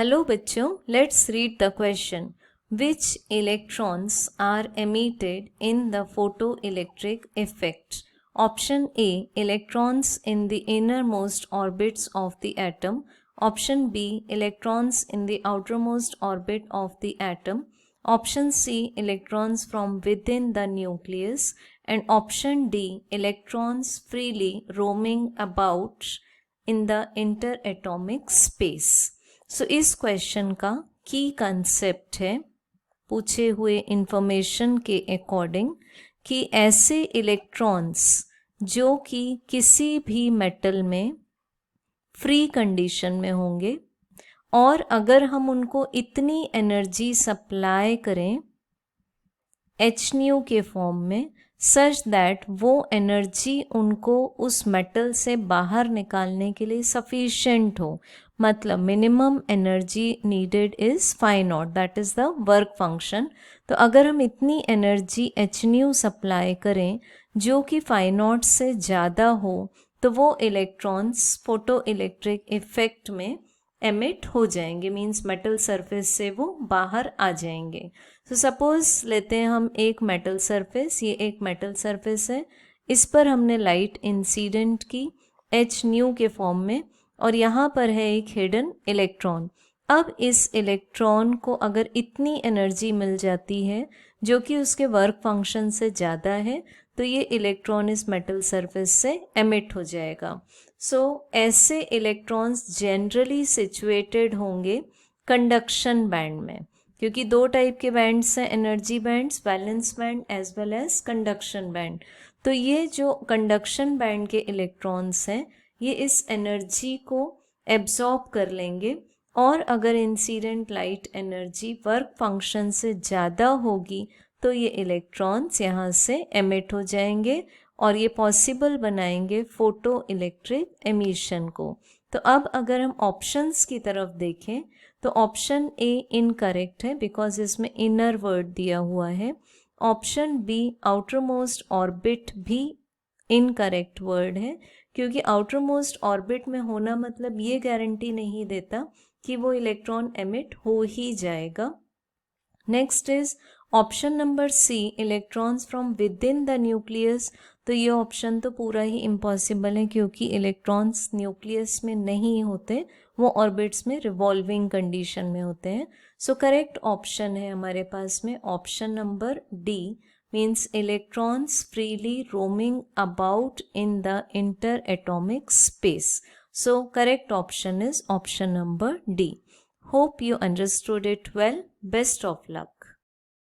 Hello बच्चों, let's read the question. Which electrons are emitted in the photoelectric effect? Option A, electrons in the innermost orbits of the atom. Option B, electrons in the outermost orbit of the atom. Option C, electrons from within the nucleus. And option D, electrons freely roaming about in the interatomic space. सो इस question का की concept है पूछे हुए information के according कि ऐसे electrons जो कि किसी भी मेटल में फ्री कंडीशन में होंगे और अगर हम उनको इतनी एनर्जी सप्लाई करें hν के फॉर्म में सच दैट वो एनर्जी उनको उस मेटल से बाहर निकालने के लिए सफिशिएंट हो, मतलब minimum energy needed is phi not, that is the work function. तो अगर हम इतनी एनर्जी hν सप्लाई करें जो कि फाई नॉट से ज़्यादा हो तो वो इलेक्ट्रॉन्स फोटो इलेक्ट्रिक इफेक्ट में एमिट हो जाएंगे, मीन्स मेटल सरफेस से वो बाहर आ जाएंगे. तो सपोज लेते हैं हम एक मेटल सरफेस, ये एक मेटल सरफेस है, इस पर हमने लाइट इंसिडेंट की hν के फॉर्म में और यहाँ पर है एक हिडन इलेक्ट्रॉन. अब इस इलेक्ट्रॉन को अगर इतनी एनर्जी मिल जाती है जो कि उसके वर्क फंक्शन से ज़्यादा है तो ये इलेक्ट्रॉन इस मेटल सरफेस से एमिट हो जाएगा. सो ऐसे इलेक्ट्रॉन्स जनरली सिचुएटेड होंगे कंडक्शन बैंड में, क्योंकि दो टाइप के बैंड्स हैं energy bands, valence band as well as conduction band. तो ये जो कंडक्शन बैंड के इलेक्ट्रॉन्स हैं ये इस एनर्जी को एब्जॉर्ब कर लेंगे और अगर incident light energy work function से ज़्यादा होगी तो ये इलेक्ट्रॉन्स यहाँ से एमिट हो जाएंगे और ये पॉसिबल बनाएंगे फोटो इलेक्ट्रिक एमिशन को. तो अब अगर हम ऑप्शंस की तरफ देखें तो ऑप्शन ए इनकरेक्ट है बिकॉज इसमें इनर वर्ड दिया हुआ है. Option B outer most orbit भी इनकरेक्ट वर्ड है, क्योंकि आउटर मोस्ट ऑर्बिट में होना मतलब ये गारंटी नहीं देता कि वो इलेक्ट्रॉन एमिट हो ही जाएगा. Next is option number C, electrons from within the nucleus. तो ये ऑप्शन तो पूरा ही इम्पॉसिबल है क्योंकि इलेक्ट्रॉन्स न्यूक्लियस में नहीं होते, वो ऑर्बिट्स में रिवॉल्विंग कंडीशन में होते हैं. सो करेक्ट ऑप्शन है हमारे पास में option number D, means electrons freely roaming about in the inter atomic space. So correct option is option number D. Hope you understood it well. Best of luck.